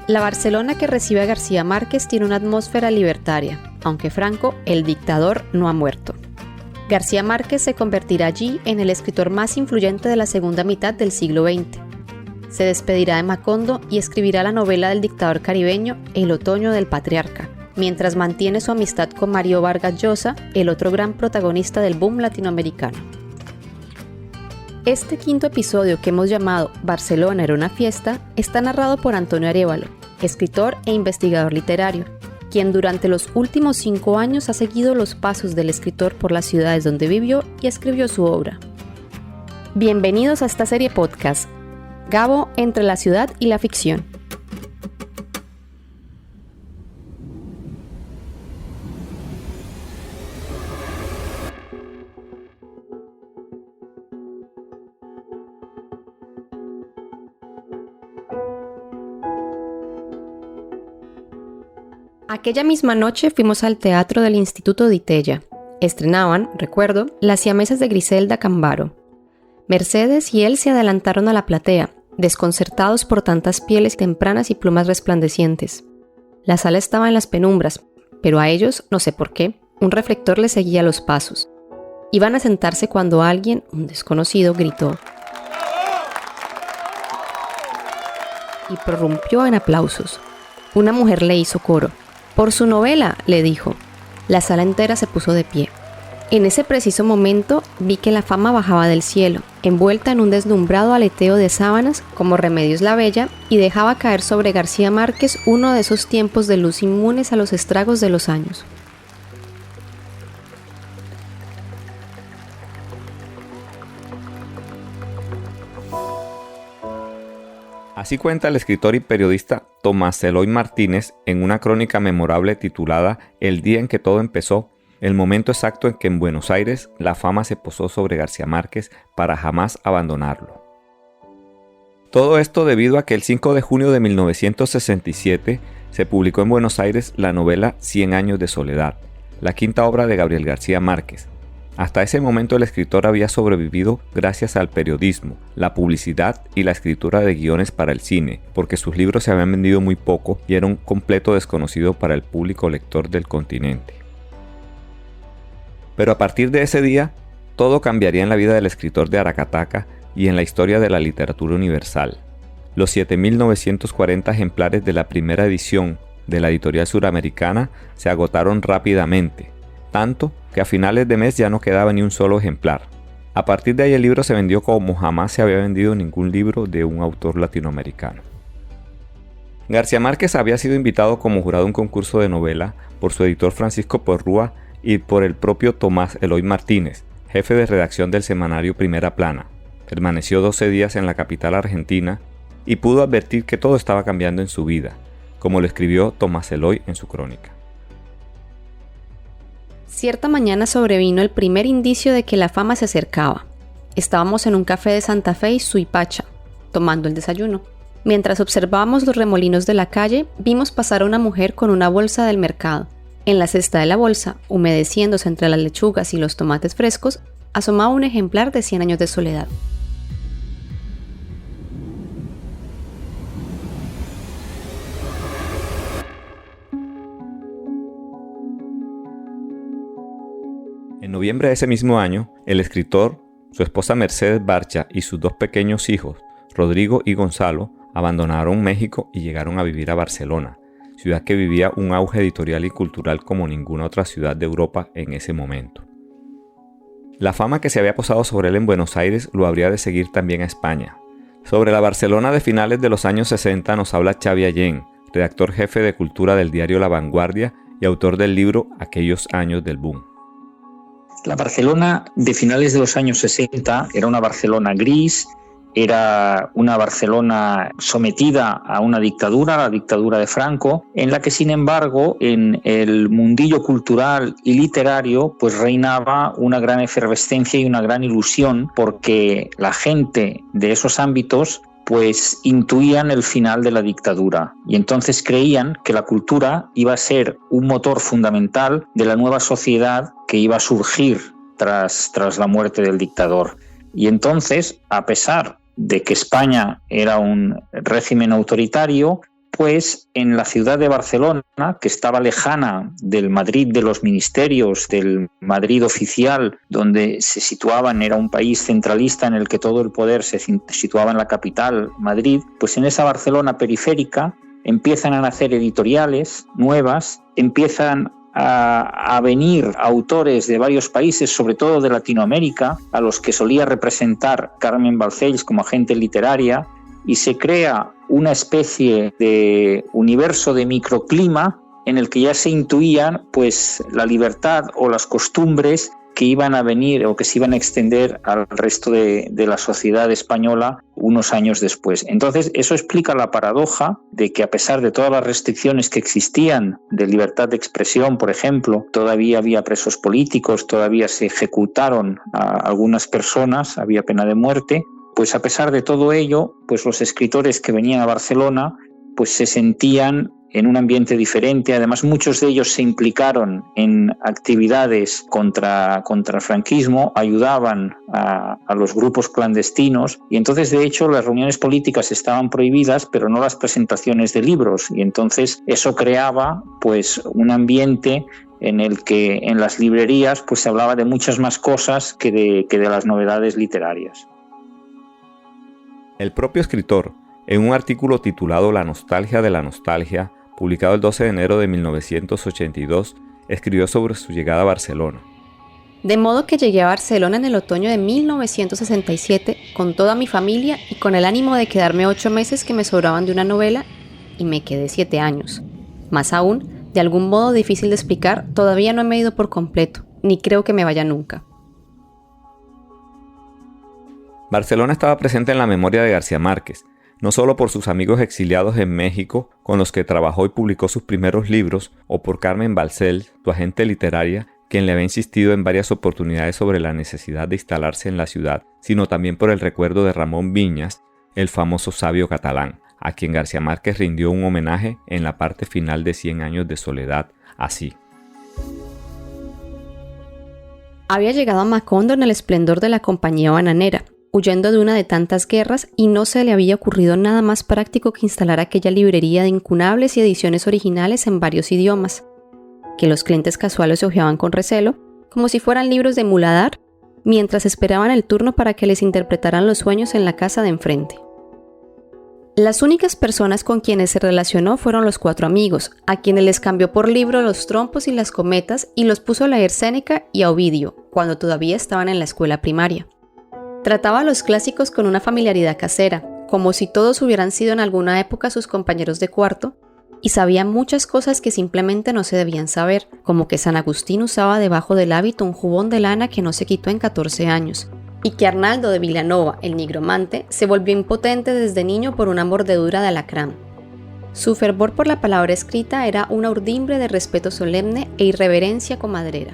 La Barcelona que recibe a García Márquez tiene una atmósfera libertaria, aunque Franco, el dictador, no ha muerto. García Márquez se convertirá allí en el escritor más influyente de la segunda mitad del siglo XX. Se despedirá de Macondo y escribirá la novela del dictador caribeño El otoño del patriarca, mientras mantiene su amistad con Mario Vargas Llosa, el otro gran protagonista del boom latinoamericano. Este quinto episodio, que hemos llamado Barcelona era una fiesta, está narrado por Antonio Arévalo, escritor e investigador literario, quien durante los últimos 5 años ha seguido los pasos del escritor por las ciudades donde vivió y escribió su obra. Bienvenidos a esta serie podcast, Gabo entre la ciudad y la ficción. Aquella misma noche fuimos al teatro del Instituto Di Tella. Estrenaban, recuerdo, Las siamesas de Griselda Cambaro. Mercedes y él se adelantaron a la platea, desconcertados por tantas pieles tempranas y plumas resplandecientes. La sala estaba en las penumbras, pero a ellos, no sé por qué, un reflector les seguía los pasos. Iban a sentarse cuando alguien, un desconocido, gritó y prorrumpió en aplausos. Una mujer le hizo coro. «Por su novela», le dijo. La sala entera se puso de pie. En ese preciso momento vi que la fama bajaba del cielo, envuelta en un deslumbrado aleteo de sábanas como Remedios la Bella, y dejaba caer sobre García Márquez uno de esos tiempos de luz inmunes a los estragos de los años. Así cuenta el escritor y periodista Tomás Eloy Martínez en una crónica memorable titulada El día en que todo empezó, el momento exacto en que en Buenos Aires la fama se posó sobre García Márquez para jamás abandonarlo. Todo esto debido a que el 5 de junio de 1967 se publicó en Buenos Aires la novela 100 años de soledad, la quinta obra de Gabriel García Márquez. Hasta ese momento el escritor había sobrevivido gracias al periodismo, la publicidad y la escritura de guiones para el cine, porque sus libros se habían vendido muy poco y era un completo desconocido para el público lector del continente. Pero a partir de ese día, todo cambiaría en la vida del escritor de Aracataca y en la historia de la literatura universal. Los 7.940 ejemplares de la primera edición de la editorial suramericana se agotaron rápidamente, tanto que a finales de mes ya no quedaba ni un solo ejemplar. A partir de ahí el libro se vendió como jamás se había vendido ningún libro de un autor latinoamericano. García Márquez había sido invitado como jurado a un concurso de novela por su editor Francisco Porrúa y por el propio Tomás Eloy Martínez, jefe de redacción del semanario Primera Plana. Permaneció 12 días en la capital argentina y pudo advertir que todo estaba cambiando en su vida, como lo escribió Tomás Eloy en su crónica. Cierta mañana sobrevino el primer indicio de que la fama se acercaba. Estábamos en un café de Santa Fe y Suipacha, tomando el desayuno. Mientras observábamos los remolinos de la calle, vimos pasar a una mujer con una bolsa del mercado. En la cesta de la bolsa, humedeciéndose entre las lechugas y los tomates frescos, asomaba un ejemplar de 100 años de soledad. En noviembre de ese mismo año, el escritor, su esposa Mercedes Barcha y sus 2 pequeños hijos, Rodrigo y Gonzalo, abandonaron México y llegaron a vivir a Barcelona, ciudad que vivía un auge editorial y cultural como ninguna otra ciudad de Europa en ese momento. La fama que se había posado sobre él en Buenos Aires lo habría de seguir también a España. Sobre la Barcelona de finales de los años 60 nos habla Xavi Allén, redactor jefe de cultura del diario La Vanguardia y autor del libro Aquellos años del boom. La Barcelona de finales de los años 60 era una Barcelona gris, era una Barcelona sometida a una dictadura, la dictadura de Franco, en la que sin embargo en el mundillo cultural y literario pues reinaba una gran efervescencia y una gran ilusión, porque la gente de esos ámbitos pues intuían el final de la dictadura y entonces creían que la cultura iba a ser un motor fundamental de la nueva sociedad que iba a surgir tras la muerte del dictador. Y entonces, a pesar de que España era un régimen autoritario, después en la ciudad de Barcelona, que estaba lejana del Madrid de los ministerios, del Madrid oficial, donde se situaban, era un país centralista en el que todo el poder se situaba en la capital, Madrid, pues en esa Barcelona periférica empiezan a nacer editoriales nuevas, empiezan a venir autores de varios países, sobre todo de Latinoamérica, a los que solía representar Carmen Balcells como agente literaria, y se crea una especie de universo de microclima en el que ya se intuían pues la libertad o las costumbres que iban a venir o que se iban a extender al resto de la sociedad española unos años después. Entonces, eso explica la paradoja de que a pesar de todas las restricciones que existían de libertad de expresión, por ejemplo, todavía había presos políticos, todavía se ejecutaron a algunas personas, había pena de muerte, pues a pesar de todo ello, pues los escritores que venían a Barcelona pues se sentían en un ambiente diferente. Además, muchos de ellos se implicaron en actividades contra el franquismo, ayudaban a los grupos clandestinos, y entonces, de hecho, las reuniones políticas estaban prohibidas, pero no las presentaciones de libros, y entonces eso creaba pues un ambiente en el que en las librerías pues se hablaba de muchas más cosas que de las novedades literarias. El propio escritor, en un artículo titulado La nostalgia de la nostalgia, publicado el 12 de enero de 1982, escribió sobre su llegada a Barcelona. De modo que llegué a Barcelona en el otoño de 1967 con toda mi familia y con el ánimo de quedarme 8 meses que me sobraban de una novela, y me quedé 7 años. Más aún, de algún modo difícil de explicar, todavía no me he ido por completo, ni creo que me vaya nunca. Barcelona estaba presente en la memoria de García Márquez, no solo por sus amigos exiliados en México, con los que trabajó y publicó sus primeros libros, o por Carmen Balcells, su agente literaria, quien le había insistido en varias oportunidades sobre la necesidad de instalarse en la ciudad, sino también por el recuerdo de Ramón Viñas, el famoso sabio catalán, a quien García Márquez rindió un homenaje en la parte final de 100 años de soledad, así. Había llegado a Macondo en el esplendor de la compañía bananera, huyendo de una de tantas guerras, y no se le había ocurrido nada más práctico que instalar aquella librería de incunables y ediciones originales en varios idiomas, que los clientes casuales hojeaban con recelo, como si fueran libros de muladar, mientras esperaban el turno para que les interpretaran los sueños en la casa de enfrente. Las únicas personas con quienes se relacionó fueron los 4 amigos, a quienes les cambió por libro Los trompos y las cometas y los puso a leer Séneca y a Ovidio, cuando todavía estaban en la escuela primaria. Trataba a los clásicos con una familiaridad casera, como si todos hubieran sido en alguna época sus compañeros de cuarto, y sabía muchas cosas que simplemente no se debían saber, como que San Agustín usaba debajo del hábito un jubón de lana que no se quitó en 14 años, y que Arnaldo de Vilanova, el nigromante, se volvió impotente desde niño por una mordedura de alacrán. Su fervor por la palabra escrita era una urdimbre de respeto solemne e irreverencia comadrera.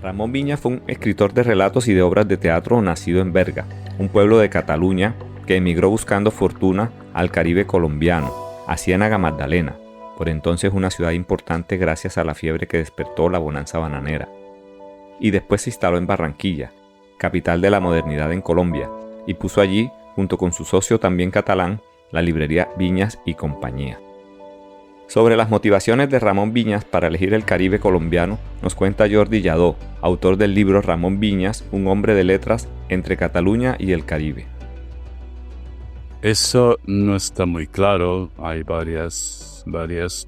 Ramón Viñas fue un escritor de relatos y de obras de teatro nacido en Berga, un pueblo de Cataluña que emigró buscando fortuna al Caribe colombiano, a Ciénaga Magdalena, por entonces una ciudad importante gracias a la fiebre que despertó la bonanza bananera. Y después se instaló en Barranquilla, capital de la modernidad en Colombia, y puso allí, junto con su socio también catalán, la librería Viñas y Compañía. Sobre las motivaciones de Ramón Viñas para elegir el Caribe colombiano, nos cuenta Jordi Lladó, autor del libro Ramón Viñas, un hombre de letras entre Cataluña y el Caribe. Eso no está muy claro, hay varias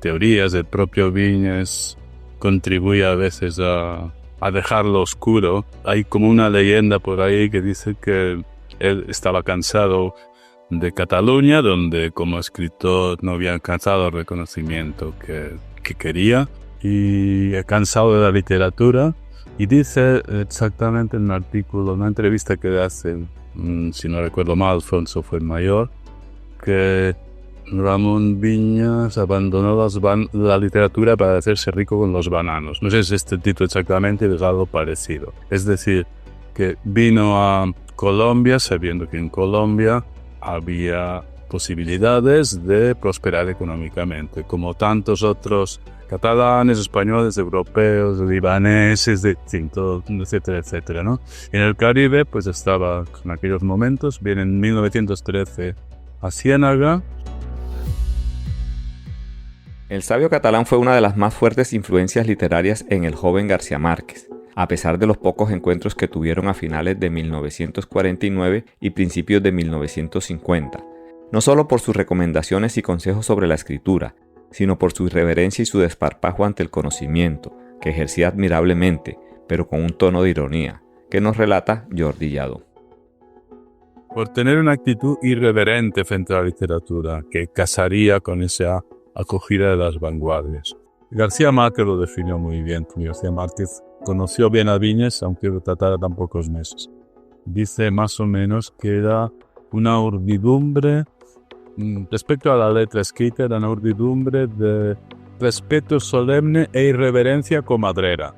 teorías. El propio Viñas contribuye a veces a dejarlo oscuro. Hay como una leyenda por ahí que dice que él estaba cansado de Cataluña, donde como escritor no había alcanzado el reconocimiento que quería, y cansado de la literatura, y dice exactamente en un artículo, una entrevista que le hacen, si no recuerdo mal, Alfonso Fuenmayor, que Ramón Viñas abandonó la literatura para hacerse rico con los bananos. No sé si este título exactamente, pero algo parecido. Es decir, que vino a Colombia sabiendo que en Colombia había posibilidades de prosperar económicamente, como tantos otros catalanes, españoles, europeos, libaneses, etcétera, etcétera, ¿no? En el Caribe, pues estaba en aquellos momentos, viene en 1913 a Ciénaga, El sabio catalán fue una de las más fuertes influencias literarias en el joven García Márquez, a pesar de los pocos encuentros que tuvieron a finales de 1949 y principios de 1950, no solo por sus recomendaciones y consejos sobre la escritura, sino por su irreverencia y su desparpajo ante el conocimiento, que ejercía admirablemente, pero con un tono de ironía, que nos relata Jordi Lladó. Por tener una actitud irreverente frente a la literatura, que casaría con esa acogida de las vanguardias. García Márquez lo definió muy bien. García Márquez conoció bien a Viñes, aunque lo tratara tan pocos meses. Dice más o menos que era una urdidumbre, respecto a la letra escrita, era una urdidumbre de respeto solemne e irreverencia comadrera.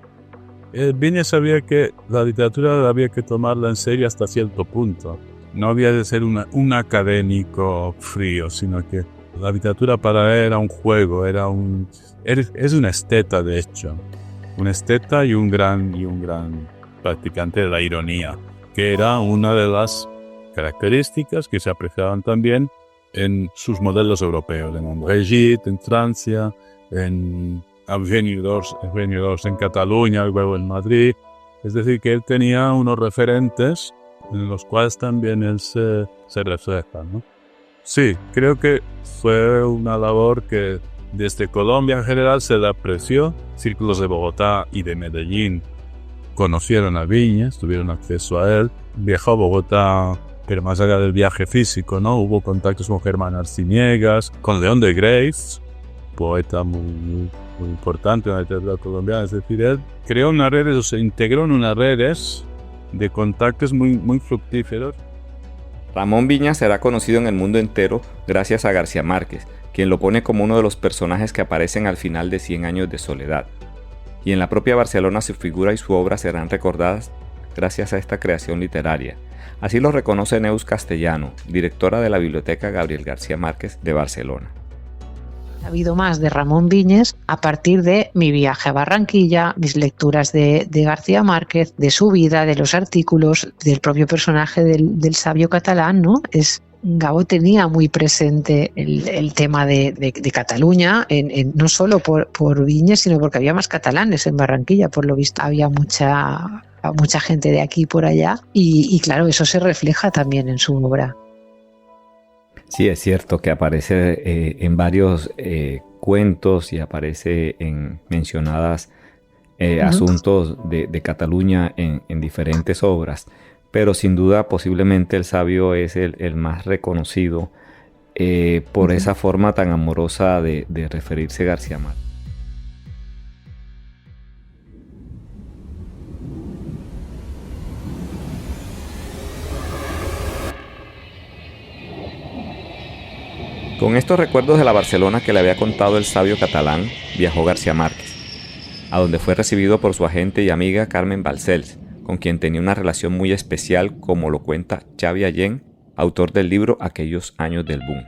Viñes sabía que la literatura había que tomarla en serio hasta cierto punto. No había de ser un académico frío, sino que la literatura para él era un juego, es un esteta de hecho, un esteta y un gran practicante de la ironía, que era una de las características que se apreciaban también en sus modelos europeos, en André Gide en Francia, en Eugenio d'Ors en Cataluña, luego en Madrid. Es decir, que él tenía unos referentes en los cuales también él se refleja, ¿no? Sí, creo que fue una labor que desde Colombia en general se le apreció. Círculos de Bogotá y de Medellín conocieron a Viñes, tuvieron acceso a él. Viajó a Bogotá, pero más allá del viaje físico, ¿no? Hubo contactos con Germán Arciniegas, con León de Greiff, poeta muy importante en la literatura colombiana. Es decir, él creó unas redes, o se integró en unas redes de contactos muy fructíferos. Ramón Viñas será conocido en el mundo entero gracias a García Márquez, quien lo pone como uno de los personajes que aparecen al final de 100 años de soledad. Y en la propia Barcelona su figura y su obra serán recordadas gracias a esta creación literaria. Así lo reconoce Neus Castellano, directora de la Biblioteca Gabriel García Márquez de Barcelona. Ha habido más de Ramón Viñes a partir de mi viaje a Barranquilla, mis lecturas de García Márquez, de su vida, de los artículos, del propio personaje del sabio catalán, ¿no? Gabo tenía muy presente el tema de Cataluña, no solo por Viñes, sino porque había más catalanes en Barranquilla, por lo visto había mucha gente de aquí y por allá, y claro, eso se refleja también en su obra. Sí, es cierto que aparece en varios cuentos y aparece en mencionadas asuntos de Cataluña en diferentes obras, pero sin duda posiblemente el sabio es el más reconocido por esa forma tan amorosa de referirse a García Márquez. Con estos recuerdos de la Barcelona que le había contado el sabio catalán, viajó García Márquez, a donde fue recibido por su agente y amiga Carmen Balcells, con quien tenía una relación muy especial, como lo cuenta Xavi Allén, autor del libro Aquellos años del boom.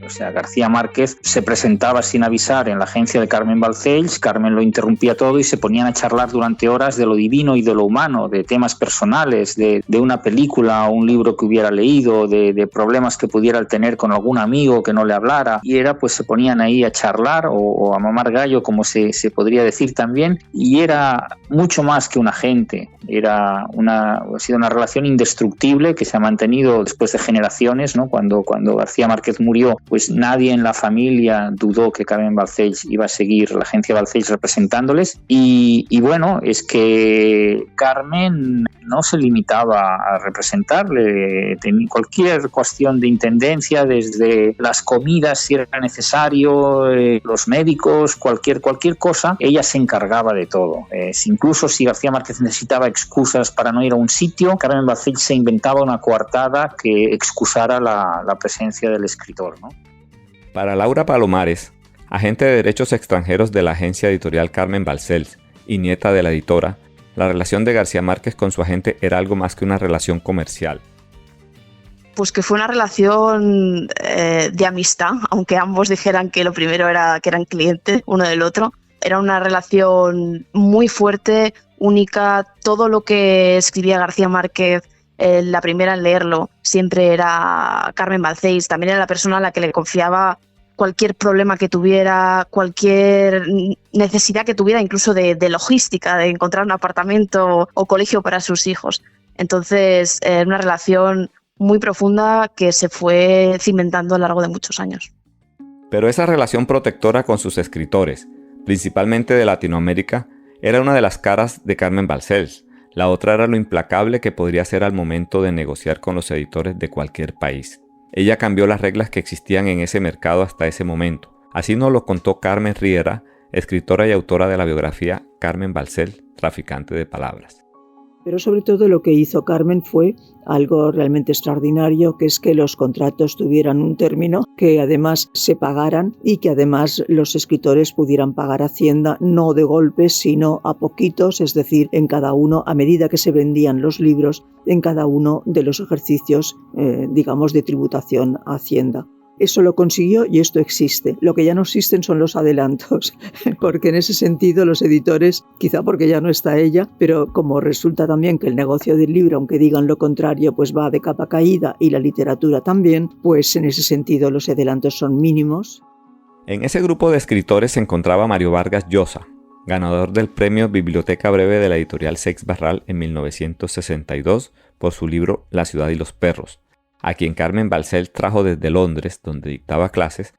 O sea, García Márquez se presentaba sin avisar en la agencia de Carmen Balcells, Carmen lo interrumpía todo y se ponían a charlar durante horas de lo divino y de lo humano, de temas personales, de una película o un libro que hubiera leído, de problemas que pudiera tener con algún amigo que no le hablara, y pues se ponían ahí a charlar o a mamar gallo, como se podría decir también, y era mucho más que un agente, ha sido una relación indestructible que se ha mantenido después de generaciones, ¿no? Cuando García Márquez murió, pues nadie en la familia dudó que Carmen Balcells iba a seguir la agencia Balcells representándoles, y bueno, es que Carmen no se limitaba a representarle, cualquier cuestión de intendencia, desde las comidas si era necesario, los médicos, cualquier cosa, ella se encargaba de todo. Incluso si García Márquez necesitaba excusas para no ir a un sitio, Carmen Balcells se inventaba una coartada que excusara la presencia del escritor, ¿no? Para Laura Palomares, agente de derechos extranjeros de la agencia editorial Carmen Balcells y nieta de la editora, la relación de García Márquez con su agente era algo más que una relación comercial. Pues que fue una relación de amistad, aunque ambos dijeran que lo primero era que eran clientes uno del otro. Era una relación muy fuerte, única. Todo lo que escribía García Márquez la primera en leerlo siempre era Carmen Balcells. También era la persona a la que le confiaba cualquier problema que tuviera, cualquier necesidad que tuviera, incluso de logística, de encontrar un apartamento o colegio para sus hijos. Entonces, una relación muy profunda que se fue cimentando a lo largo de muchos años. Pero esa relación protectora con sus escritores, principalmente de Latinoamérica, era una de las caras de Carmen Balcells. La otra era lo implacable que podría ser al momento de negociar con los editores de cualquier país. Ella cambió las reglas que existían en ese mercado hasta ese momento. Así nos lo contó Carmen Riera, escritora y autora de la biografía Carmen Balcells, traficante de palabras. Pero sobre todo lo que hizo Carmen fue algo realmente extraordinario, que es que los contratos tuvieran un término, que además se pagaran y que además los escritores pudieran pagar Hacienda no de golpe, sino a poquitos, es decir, en cada uno, a medida que se vendían los libros, en cada uno de los ejercicios, digamos, de tributación a Hacienda. Eso lo consiguió y esto existe. Lo que ya no existen son los adelantos, porque en ese sentido los editores, quizá porque ya no está ella, pero como resulta también que el negocio del libro, aunque digan lo contrario, pues va de capa caída y la literatura también, pues en ese sentido los adelantos son mínimos. En ese grupo de escritores se encontraba Mario Vargas Llosa, ganador del premio Biblioteca Breve de la editorial Seix Barral en 1962 por su libro La ciudad y los perros, a quien Carmen Balcells trajo desde Londres, donde dictaba clases,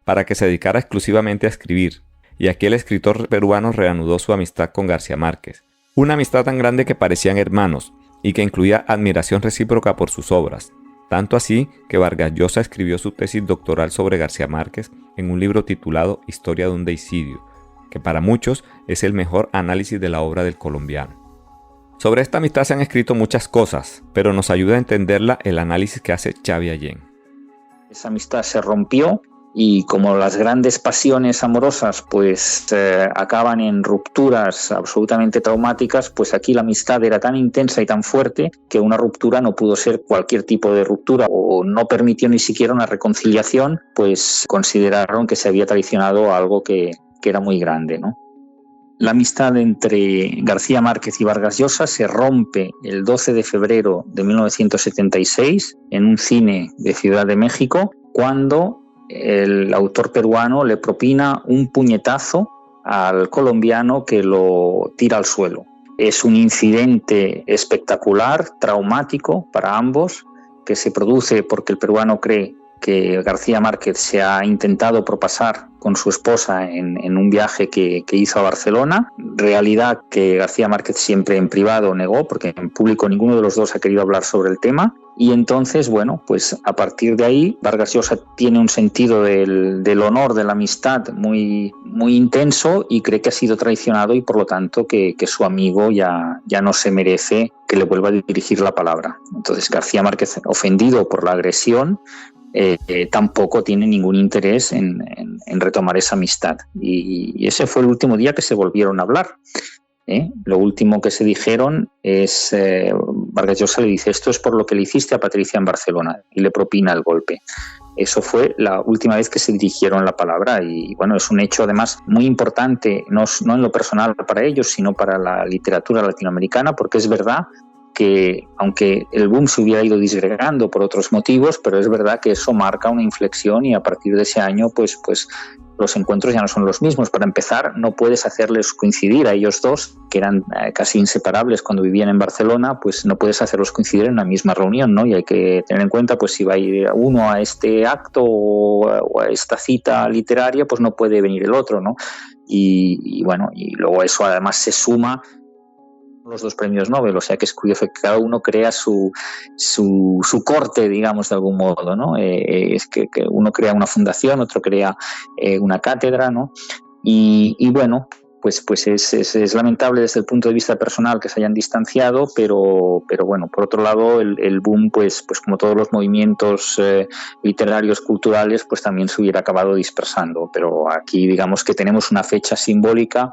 para que se dedicara exclusivamente a escribir, y aquí el escritor peruano reanudó su amistad con García Márquez, una amistad tan grande que parecían hermanos, y que incluía admiración recíproca por sus obras, tanto así que Vargas Llosa escribió su tesis doctoral sobre García Márquez en un libro titulado Historia de un deicidio, que para muchos es el mejor análisis de la obra del colombiano. Sobre esta amistad se han escrito muchas cosas, pero nos ayuda a entenderla el análisis que hace Xavi Allén. Esa amistad se rompió y como las grandes pasiones amorosas pues acaban en rupturas absolutamente traumáticas, pues aquí la amistad era tan intensa y tan fuerte que una ruptura no pudo ser cualquier tipo de ruptura o no permitió ni siquiera una reconciliación, pues consideraron que se había traicionado algo que era muy grande, ¿no? La amistad entre García Márquez y Vargas Llosa se rompe el 12 de febrero de 1976 en un cine de Ciudad de México, cuando el autor peruano le propina un puñetazo al colombiano que lo tira al suelo. Es un incidente espectacular, traumático para ambos, que se produce porque el peruano cree que García Márquez se ha intentado propasar con su esposa en un viaje que hizo a Barcelona, realidad que García Márquez siempre en privado negó, porque en público ninguno de los dos ha querido hablar sobre el tema. Y entonces, bueno, pues a partir de ahí, Vargas Llosa tiene un sentido del honor, de la amistad muy, muy intenso y cree que ha sido traicionado y por lo tanto que su amigo ya no se merece que le vuelva a dirigir la palabra. Entonces García Márquez, ofendido por la agresión, tampoco tiene ningún interés en retomar esa amistad. Y ese fue el último día que se volvieron a hablar. Lo último que se dijeron es, Vargas Llosa le dice, esto es por lo que le hiciste a Patricia en Barcelona, y le propina el golpe. Eso fue la última vez que se dirigieron la palabra y bueno, es un hecho además muy importante, no en lo personal para ellos, sino para la literatura latinoamericana, porque es verdad que aunque el boom se hubiera ido disgregando por otros motivos, pero es verdad que eso marca una inflexión y a partir de ese año pues los encuentros ya no son los mismos. Para empezar, no puedes hacerles coincidir a ellos dos, que eran casi inseparables cuando vivían en Barcelona, pues no puedes hacerlos coincidir en una misma reunión, ¿no? Y hay que tener en cuenta, pues si va a ir uno a este acto o a esta cita literaria, pues no puede venir el otro, ¿no? Y bueno, y luego eso además se suma los dos premios Nobel, o sea que es curioso que cada uno crea su corte, digamos, de algún modo, ¿no? Es que uno crea una fundación, otro crea una cátedra, ¿no? Y bueno, pues es lamentable desde el punto de vista personal que se hayan distanciado, pero bueno, por otro lado el boom, pues como todos los movimientos literarios, culturales, pues también se hubiera acabado dispersando, pero aquí digamos que tenemos una fecha simbólica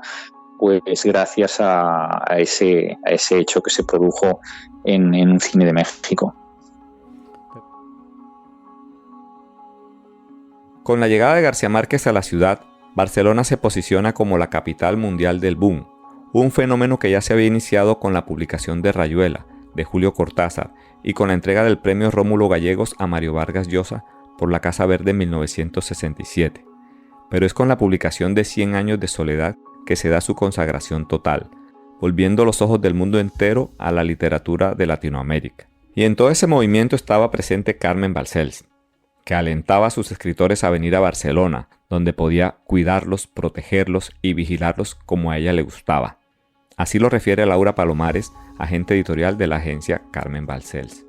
pues gracias a ese hecho que se produjo en un cine de México. Con la llegada de García Márquez a la ciudad, Barcelona se posiciona como la capital mundial del boom, un fenómeno que ya se había iniciado con la publicación de Rayuela, de Julio Cortázar y con la entrega del premio Rómulo Gallegos a Mario Vargas Llosa por La Casa Verde en 1967. Pero es con la publicación de 100 años de soledad que se da su consagración total, volviendo los ojos del mundo entero a la literatura de Latinoamérica. Y en todo ese movimiento estaba presente Carmen Balcells, que alentaba a sus escritores a venir a Barcelona, donde podía cuidarlos, protegerlos y vigilarlos como a ella le gustaba. Así lo refiere Laura Palomares, agente editorial de la agencia Carmen Balcells.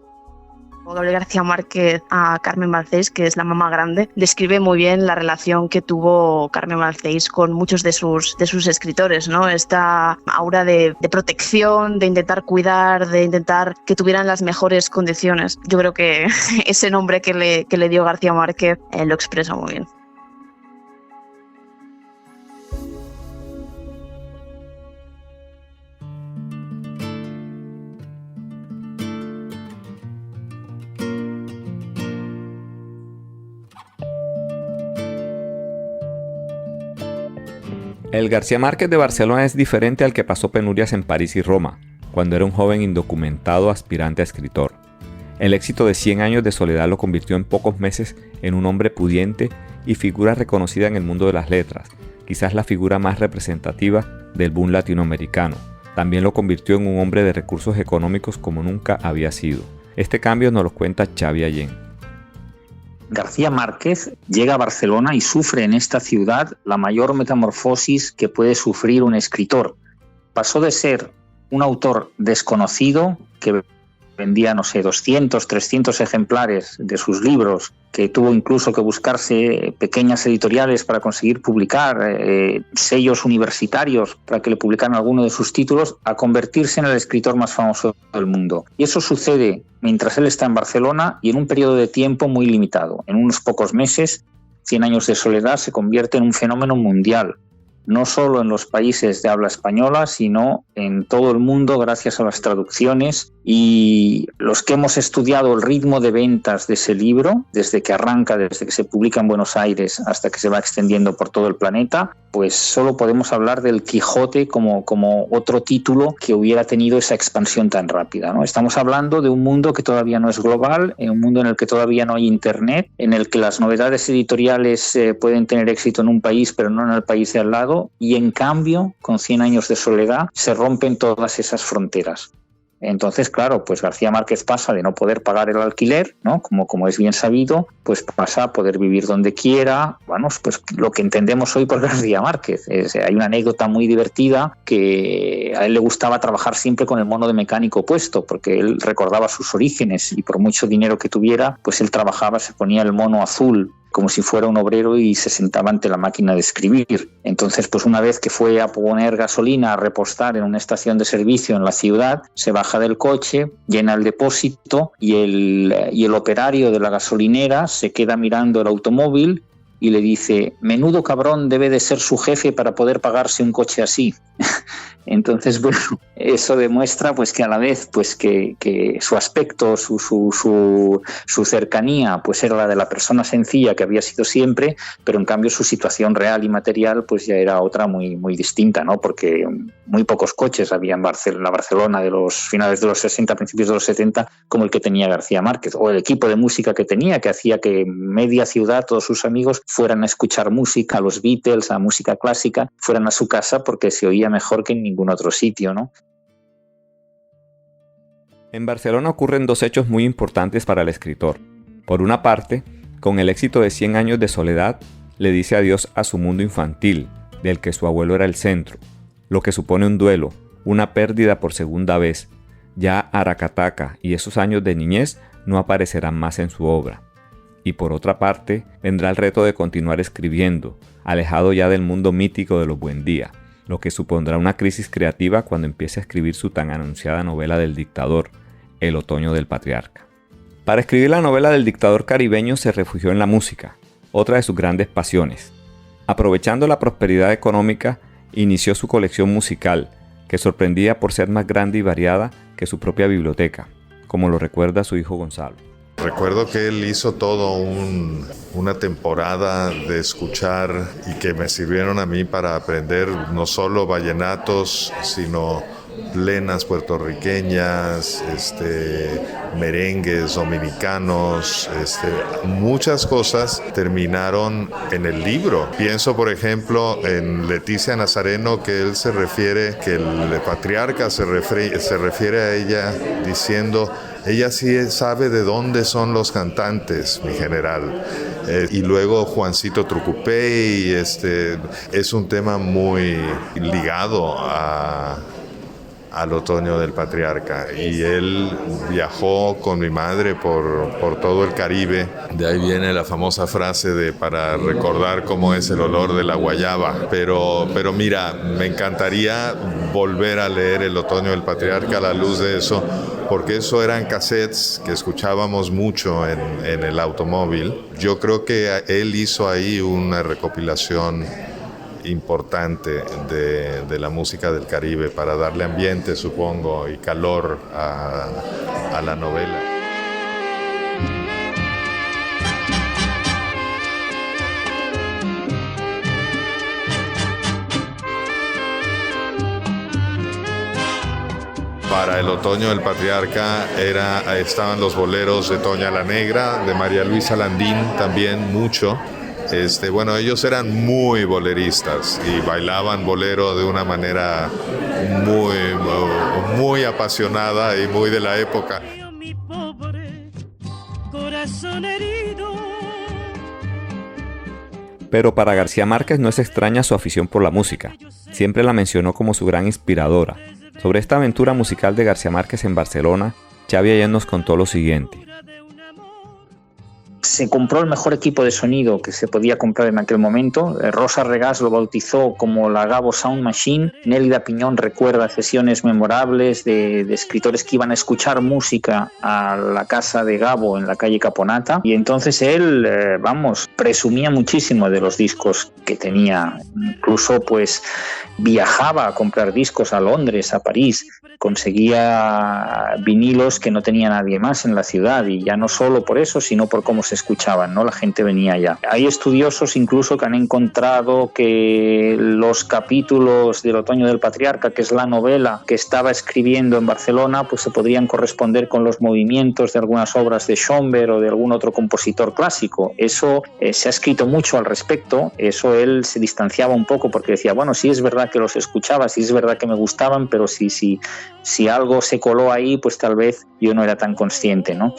Gabriel García Márquez a Carmen Balcells, que es la mamá grande, describe muy bien la relación que tuvo Carmen Balcells con muchos de sus escritores, ¿no? Esta aura de protección, de intentar cuidar, de intentar que tuvieran las mejores condiciones. Yo creo que ese nombre que le dio García Márquez lo expresa muy bien. El García Márquez de Barcelona es diferente al que pasó penurias en París y Roma, cuando era un joven indocumentado aspirante a escritor. El éxito de 100 años de soledad lo convirtió en pocos meses en un hombre pudiente y figura reconocida en el mundo de las letras, quizás la figura más representativa del boom latinoamericano. También lo convirtió en un hombre de recursos económicos como nunca había sido. Este cambio nos lo cuenta Xavi Allén. García Márquez llega a Barcelona y sufre en esta ciudad la mayor metamorfosis que puede sufrir un escritor. Pasó de ser un autor desconocido que vendía, 200, 300 ejemplares de sus libros, que tuvo incluso que buscarse pequeñas editoriales para conseguir publicar, sellos universitarios para que le publicaran alguno de sus títulos, a convertirse en el escritor más famoso del mundo. Y eso sucede mientras él está en Barcelona y en un periodo de tiempo muy limitado. En unos pocos meses, 100 años de soledad se convierte en un fenómeno mundial. No solo en los países de habla española, sino en todo el mundo gracias a las traducciones. Y los que hemos estudiado el ritmo de ventas de ese libro, desde que arranca, desde que se publica en Buenos Aires hasta que se va extendiendo por todo el planeta, pues solo podemos hablar del Quijote como otro título que hubiera tenido esa expansión tan rápida, ¿no? Estamos hablando de un mundo que todavía no es global, en un mundo en el que todavía no hay internet, en el que las novedades editoriales pueden tener éxito en un país pero no en el país de al lado, y en cambio, con 100 años de soledad, se rompen todas esas fronteras. Entonces, claro, pues García Márquez pasa de no poder pagar el alquiler, ¿no? Como es bien sabido, pues pasa a poder vivir donde quiera. Bueno, pues lo que entendemos hoy por García Márquez. Hay una anécdota muy divertida que a él le gustaba trabajar siempre con el mono de mecánico puesto, porque él recordaba sus orígenes y por mucho dinero que tuviera, pues él trabajaba, se ponía el mono azul como si fuera un obrero y se sentaba ante la máquina de escribir. Entonces, pues una vez que fue a poner gasolina, a repostar en una estación de servicio en la ciudad, se baja del coche, llena el depósito y el operario de la gasolinera se queda mirando el automóvil y le dice: menudo cabrón debe de ser su jefe para poder pagarse un coche así. Entonces, bueno, eso demuestra pues que a la vez pues que su aspecto, su cercanía pues era la de la persona sencilla que había sido siempre, pero en cambio su situación real y material pues ya era otra muy, muy distinta, ¿no? Porque muy pocos coches había en la Barcelona de los finales de los 60, principios de los 70, como el que tenía García Márquez, o el equipo de música que tenía, que hacía que media ciudad, todos sus amigos, fueran a escuchar música, a los Beatles, a música clásica, fueran a su casa porque se oía mejor que en ningún otro sitio, ¿no? En Barcelona ocurren dos hechos muy importantes para el escritor. Por una parte, con el éxito de 100 años de soledad, le dice adiós a su mundo infantil, del que su abuelo era el centro, lo que supone un duelo, una pérdida por segunda vez. Ya Aracataca y esos años de niñez no aparecerán más en su obra. Y por otra parte, vendrá el reto de continuar escribiendo, alejado ya del mundo mítico de los Buendía, lo que supondrá una crisis creativa cuando empiece a escribir su tan anunciada novela del dictador, El otoño del patriarca. Para escribir la novela del dictador caribeño se refugió en la música, otra de sus grandes pasiones. Aprovechando la prosperidad económica, inició su colección musical, que sorprendía por ser más grande y variada que su propia biblioteca, como lo recuerda su hijo Gonzalo. Recuerdo que él hizo todo una temporada de escuchar y que me sirvieron a mí para aprender no solo vallenatos, sino plenas puertorriqueñas, merengues dominicanos, muchas cosas terminaron en el libro. Pienso, por ejemplo, en Leticia Nazareno, que él se refiere, que el patriarca se refiere a ella diciendo: ella sí sabe de dónde son los cantantes, mi general. Y luego Juancito Trucupey, es un tema muy ligado al otoño del patriarca, y él viajó con mi madre por todo el Caribe. De ahí viene la famosa frase para recordar cómo es el olor de la guayaba. Pero mira, me encantaría volver a leer El otoño del patriarca a la luz de eso, porque eso eran cassettes que escuchábamos mucho en el automóvil. Yo creo que él hizo ahí una recopilación importante de la música del Caribe para darle ambiente, supongo, y calor a la novela. Para El otoño del patriarca estaban los boleros de Toña la Negra, de María Luisa Landín también mucho. Bueno, ellos eran muy boleristas y bailaban bolero de una manera muy, muy apasionada y muy de la época. Pero para García Márquez no es extraña su afición por la música. Siempre la mencionó como su gran inspiradora. Sobre esta aventura musical de García Márquez en Barcelona, Xavi Allén nos contó lo siguiente. Se compró el mejor equipo de sonido que se podía comprar en aquel momento. Rosa Regás lo bautizó como la Gabo Sound Machine. Nélida Piñón recuerda sesiones memorables de escritores que iban a escuchar música a la casa de Gabo en la calle Caponata. Y entonces él, presumía muchísimo de los discos que tenía. Incluso viajaba a comprar discos a Londres, a París. Conseguía vinilos que no tenía nadie más en la ciudad, y ya no solo por eso, sino por cómo se escuchaban, ¿no? La gente venía allá. Hay estudiosos incluso que han encontrado que los capítulos del Otoño del Patriarca, que es la novela que estaba escribiendo en Barcelona, se podrían corresponder con los movimientos de algunas obras de Schönberg o de algún otro compositor clásico. Eso se ha escrito mucho al respecto. Eso él se distanciaba un poco, porque decía, bueno, sí es verdad que los escuchaba, sí es verdad que me gustaban, pero si algo se coló ahí, tal vez yo no era tan consciente, ¿no?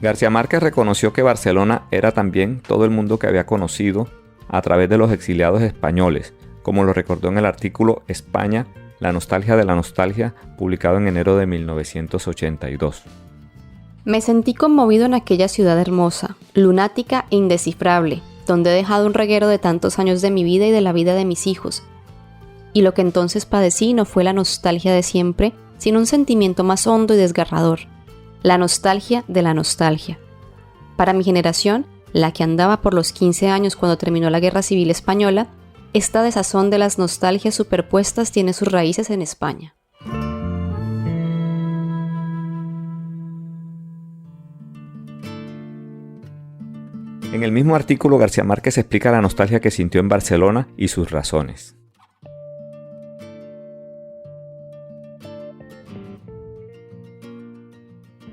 García Márquez reconoció que Barcelona era también todo el mundo que había conocido a través de los exiliados españoles, como lo recordó en el artículo España, la nostalgia de la nostalgia, publicado en enero de 1982. Me sentí conmovido en aquella ciudad hermosa, lunática e indescifrable, donde he dejado un reguero de tantos años de mi vida y de la vida de mis hijos. Y lo que entonces padecí no fue la nostalgia de siempre, sino un sentimiento más hondo y desgarrador. La nostalgia de la nostalgia. Para mi generación, la que andaba por los 15 años cuando terminó la Guerra Civil Española, esta desazón de las nostalgias superpuestas tiene sus raíces en España. En el mismo artículo, García Márquez explica la nostalgia que sintió en Barcelona y sus razones.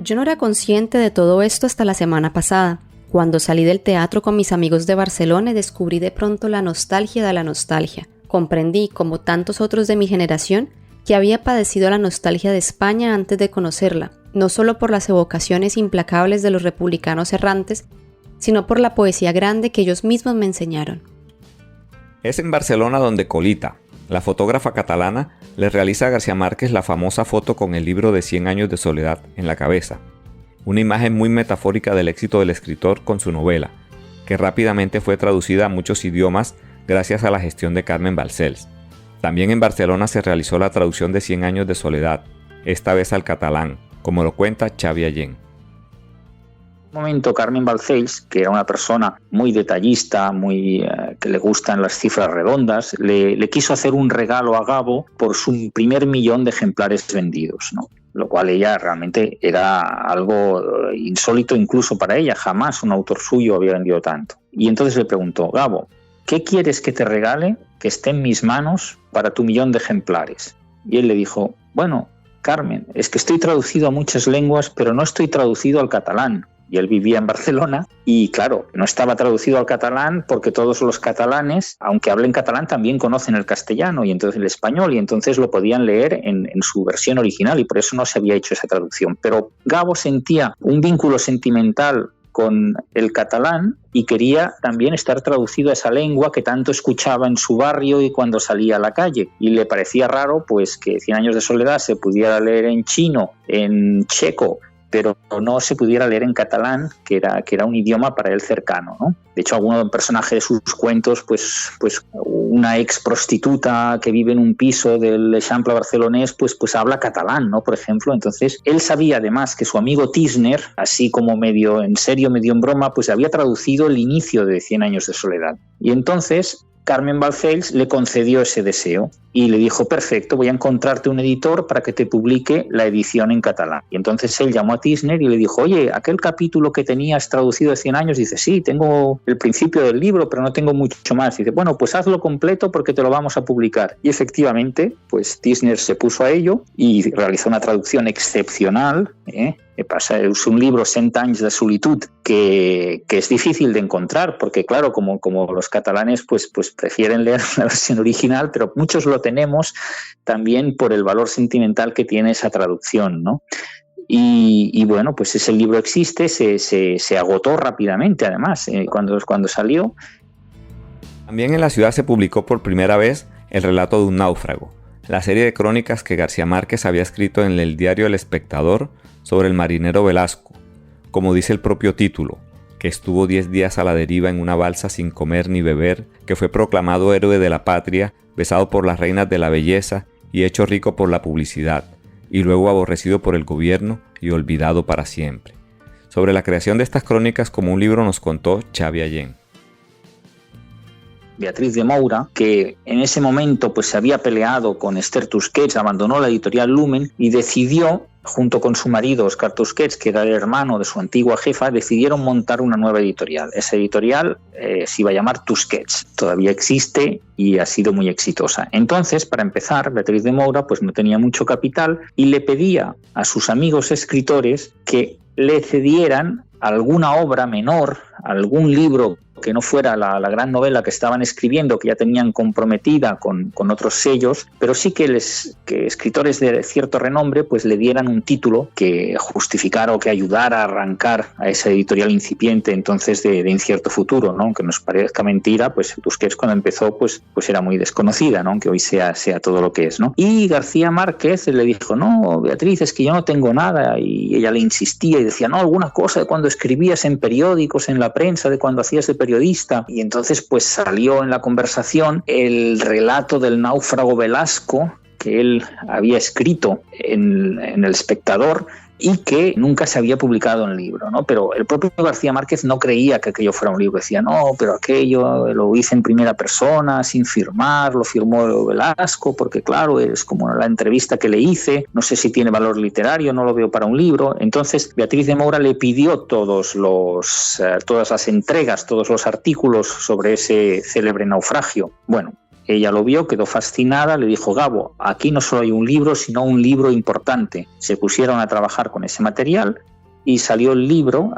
Yo no era consciente de todo esto hasta la semana pasada, cuando salí del teatro con mis amigos de Barcelona y descubrí de pronto la nostalgia de la nostalgia. Comprendí, como tantos otros de mi generación, que había padecido la nostalgia de España antes de conocerla, no solo por las evocaciones implacables de los republicanos errantes, sino por la poesía grande que ellos mismos me enseñaron. Es en Barcelona donde Colita, la fotógrafa catalana, le realiza a García Márquez la famosa foto con el libro de 100 años de soledad en la cabeza. Una imagen muy metafórica del éxito del escritor con su novela, que rápidamente fue traducida a muchos idiomas gracias a la gestión de Carmen Balcells. También en Barcelona se realizó la traducción de 100 años de soledad, esta vez al catalán, como lo cuenta Xavi Allén. En un momento, Carmen Balcells, que era una persona muy detallista, que le gustan las cifras redondas, le quiso hacer un regalo a Gabo por su primer 1.000.000 de ejemplares vendidos, ¿no? lo cual ella realmente era algo insólito incluso para ella. Jamás un autor suyo había vendido tanto. Y entonces le preguntó: Gabo, ¿qué quieres que te regale que esté en mis manos para tu 1.000.000 de ejemplares? Y él le dijo: bueno, Carmen, es que estoy traducido a muchas lenguas, pero no estoy traducido al catalán. Y él vivía en Barcelona y, claro, no estaba traducido al catalán porque todos los catalanes, aunque hablen catalán, también conocen el castellano y entonces el español, y entonces lo podían leer en su versión original, y por eso no se había hecho esa traducción. Pero Gabo sentía un vínculo sentimental con el catalán y quería también estar traducido a esa lengua que tanto escuchaba en su barrio y cuando salía a la calle, y le parecía raro pues que 100 años de soledad se pudiera leer en chino, en checo, pero no se pudiera leer en catalán, que era un idioma para él cercano, ¿no? De hecho, algún personaje de sus cuentos, pues una ex prostituta que vive en un piso del Eixample barcelonés, pues habla catalán, ¿no? Por ejemplo. Entonces, él sabía además que su amigo Tísner, así como medio en serio, medio en broma, pues había traducido el inicio de 100 años de soledad. Y entonces Carmen Balcells le concedió ese deseo y le dijo: perfecto, voy a encontrarte un editor para que te publique la edición en catalán. Y entonces él llamó a Tísner y le dijo: oye, aquel capítulo que tenías traducido de 100 años, dice: sí, tengo el principio del libro, pero no tengo mucho más. Dice: bueno, pues hazlo completo porque te lo vamos a publicar. Y efectivamente, pues Tísner se puso a ello y realizó una traducción excepcional, Es un libro, 100 anys de solitud, que es difícil de encontrar, porque claro, como los catalanes pues prefieren leer la versión original, pero muchos lo tenemos también por el valor sentimental que tiene esa traducción, ¿no? Y bueno, pues ese libro existe, se agotó rápidamente además, cuando salió. También en la ciudad se publicó por primera vez El relato de un náufrago, la serie de crónicas que García Márquez había escrito en el diario El Espectador sobre el marinero Velasco, como dice el propio título, que estuvo 10 días a la deriva en una balsa sin comer ni beber, que fue proclamado héroe de la patria, besado por las reinas de la belleza y hecho rico por la publicidad, y luego aborrecido por el gobierno y olvidado para siempre. Sobre la creación de estas crónicas como un libro nos contó Xavi Allén. Beatriz de Moura, que en ese momento pues se había peleado con Esther Tusquets, abandonó la editorial Lumen y decidió, junto con su marido Óscar Tusquets, que era el hermano de su antigua jefa, decidieron montar una nueva editorial. Esa editorial se iba a llamar Tusquets, todavía existe y ha sido muy exitosa. Entonces, para empezar, Beatriz de Moura pues no tenía mucho capital y le pedía a sus amigos escritores que le cedieran alguna obra menor, algún libro que no fuera la gran novela que estaban escribiendo, que ya tenían comprometida con otros sellos, pero sí que escritores de cierto renombre pues le dieran un título que justificara o que ayudara a arrancar a esa editorial incipiente entonces de incierto futuro, ¿no? Aunque nos parezca mentira, pues Tusquets cuando empezó pues era muy desconocida, ¿no? Aunque hoy sea todo lo que es, ¿no? Y García Márquez le dijo: no, Beatriz, es que yo no tengo nada, y ella le insistía y decía: no, alguna cosa de cuando escribías en periódicos, en la prensa, de cuando hacías de periodista. Y entonces pues salió en la conversación el relato del náufrago Velasco que él había escrito en El Espectador y que nunca se había publicado en libro, ¿no? Pero el propio García Márquez no creía que aquello fuera un libro. Decía: no, pero aquello lo hice en primera persona, sin firmar, lo firmó Velasco, porque claro, es como la entrevista que le hice, no sé si tiene valor literario, no lo veo para un libro. Entonces Beatriz de Moura le pidió todas las entregas, todos los artículos sobre ese célebre naufragio. Bueno, ella lo vio, quedó fascinada, le dijo: Gabo, aquí no solo hay un libro, sino un libro importante. Se pusieron a trabajar con ese material y salió el libro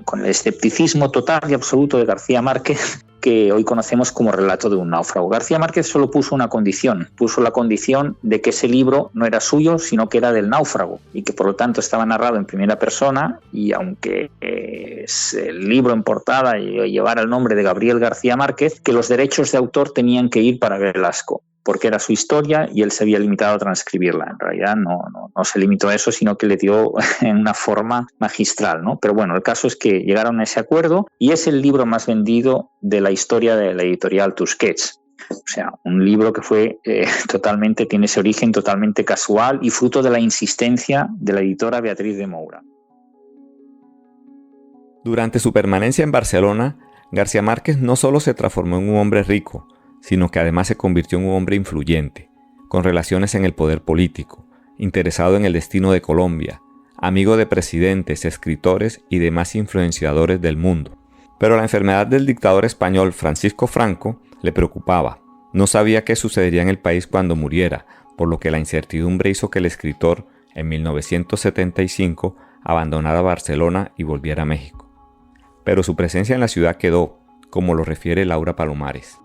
con el escepticismo total y absoluto de García Márquez, que hoy conocemos como Relato de un náufrago. García Márquez solo puso una condición, puso la condición de que ese libro no era suyo, sino que era del náufrago y que por lo tanto estaba narrado en primera persona, y aunque el libro en portada llevara el nombre de Gabriel García Márquez, que los derechos de autor tenían que ir para Velasco, porque era su historia y él se había limitado a transcribirla. En realidad no se limitó a eso, sino que le dio en una forma magistral, ¿no? Pero bueno, el caso es que llegaron a ese acuerdo y es el libro más vendido de la historia de la editorial Tusquets. O sea, un libro que fue tiene ese origen totalmente casual y fruto de la insistencia de la editora Beatriz de Moura. Durante su permanencia en Barcelona, García Márquez no solo se transformó en un hombre rico, sino que además se convirtió en un hombre influyente, con relaciones en el poder político, interesado en el destino de Colombia, amigo de presidentes, escritores y demás influenciadores del mundo. Pero la enfermedad del dictador español Francisco Franco le preocupaba. No sabía qué sucedería en el país cuando muriera, por lo que la incertidumbre hizo que el escritor, en 1975, abandonara Barcelona y volviera a México. Pero su presencia en la ciudad quedó, como lo refiere Laura Palomares.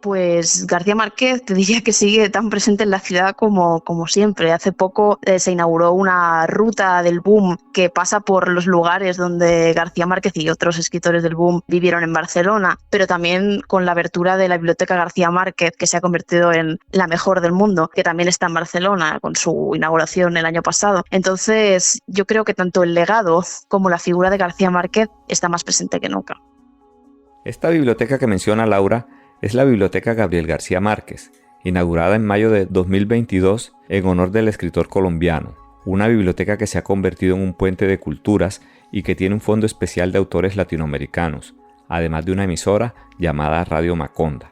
Pues García Márquez te diría que sigue tan presente en la ciudad como siempre. Hace poco se inauguró una ruta del boom que pasa por los lugares donde García Márquez y otros escritores del boom vivieron en Barcelona, pero también con la abertura de la Biblioteca García Márquez, que se ha convertido en la mejor del mundo, que también está en Barcelona con su inauguración el año pasado. Entonces yo creo que tanto el legado como la figura de García Márquez está más presente que nunca. Esta biblioteca que menciona Laura es la Biblioteca Gabriel García Márquez, inaugurada en mayo de 2022 en honor del escritor colombiano, una biblioteca que se ha convertido en un puente de culturas y que tiene un fondo especial de autores latinoamericanos, además de una emisora llamada Radio Maconda.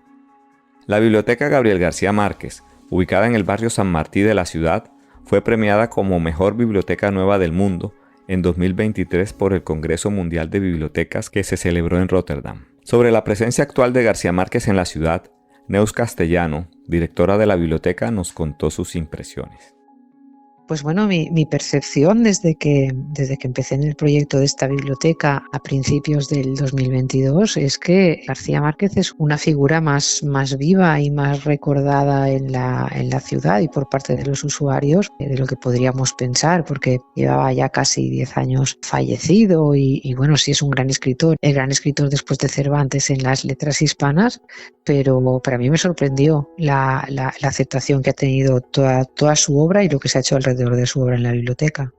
La Biblioteca Gabriel García Márquez, ubicada en el barrio San Martí de la ciudad, fue premiada como Mejor Biblioteca Nueva del Mundo en 2023 por el Congreso Mundial de Bibliotecas que se celebró en Rotterdam. Sobre la presencia actual de García Márquez en la ciudad, Neus Castellano, directora de la biblioteca, nos contó sus impresiones. Pues bueno, mi percepción desde que empecé en el proyecto de esta biblioteca a principios del 2022 es que García Márquez es una figura más viva y más recordada en la ciudad y por parte de los usuarios de lo que podríamos pensar, porque llevaba ya casi 10 años fallecido y bueno, sí es un gran escritor, el gran escritor después de Cervantes en las letras hispanas, pero para mí me sorprendió la aceptación que ha tenido toda su obra y lo que se ha hecho alrededor de su obra en la biblioteca.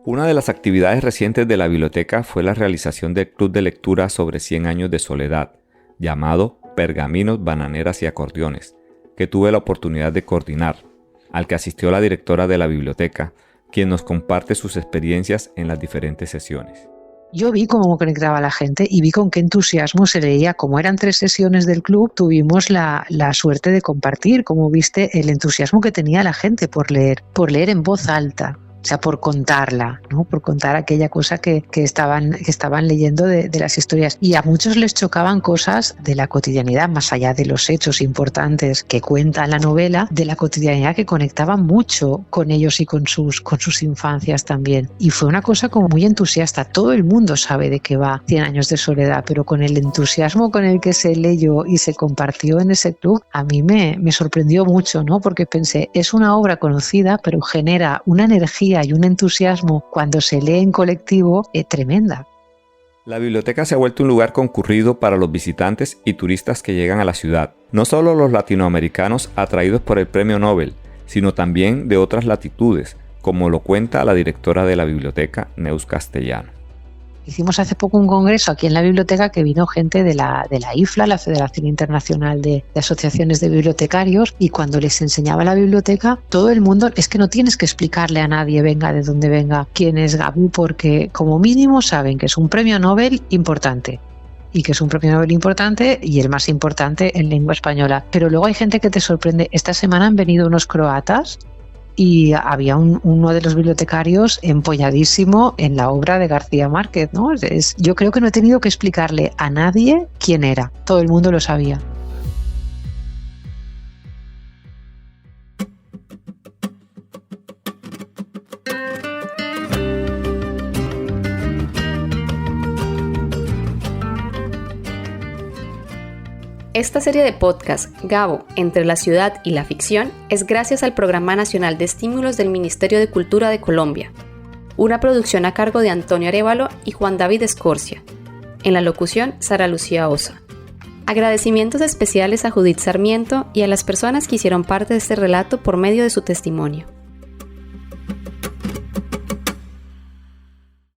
Una de las actividades recientes de la biblioteca fue la realización del club de lectura sobre 100 años de soledad, llamado Pergaminos, Bananeras y Acordeones, que tuve la oportunidad de coordinar, al que asistió la directora de la biblioteca, quien nos comparte sus experiencias en las diferentes sesiones. Yo vi cómo conectaba a la gente y vi con qué entusiasmo se leía. Como eran 3 sesiones del club, tuvimos la suerte de compartir, como viste, el entusiasmo que tenía la gente por leer en voz alta. O sea, por contarla, ¿no? Por contar aquella cosa que estaban leyendo de las historias. Y a muchos les chocaban cosas de la cotidianidad, más allá de los hechos importantes que cuenta la novela, de la cotidianidad que conectaban mucho con ellos y con sus infancias también. Y fue una cosa como muy entusiasta. Todo el mundo sabe de qué va 100 años de soledad, pero con el entusiasmo con el que se leyó y se compartió en ese club, a mí me sorprendió mucho, ¿no? Porque pensé, es una obra conocida, pero genera una energía y un entusiasmo cuando se lee en colectivo tremenda. La biblioteca se ha vuelto un lugar concurrido para los visitantes y turistas que llegan a la ciudad. No solo los latinoamericanos atraídos por el premio Nobel, sino también de otras latitudes, como lo cuenta la directora de la biblioteca, Neus Castellano. Hicimos hace poco un congreso aquí en la biblioteca que vino gente de la IFLA, la Federación Internacional de Asociaciones de Bibliotecarios, y cuando les enseñaba la biblioteca, todo el mundo, es que no tienes que explicarle a nadie, venga de dónde venga, quién es Gabú, porque como mínimo saben que es un premio Nobel importante. Y que es un premio Nobel importante y el más importante en lengua española. Pero luego hay gente que te sorprende. Esta semana han venido unos croatas y había uno de los bibliotecarios empolladísimo en la obra de García Márquez, ¿no? Yo creo que no he tenido que explicarle a nadie quién era, todo el mundo lo sabía. Esta serie de podcast, Gabo, entre la ciudad y la ficción, es gracias al Programa Nacional de Estímulos del Ministerio de Cultura de Colombia, una producción a cargo de Antonio Arévalo y Juan David Escorcia. En la locución, Sara Lucía Osa. Agradecimientos especiales a Judith Sarmiento y a las personas que hicieron parte de este relato por medio de su testimonio.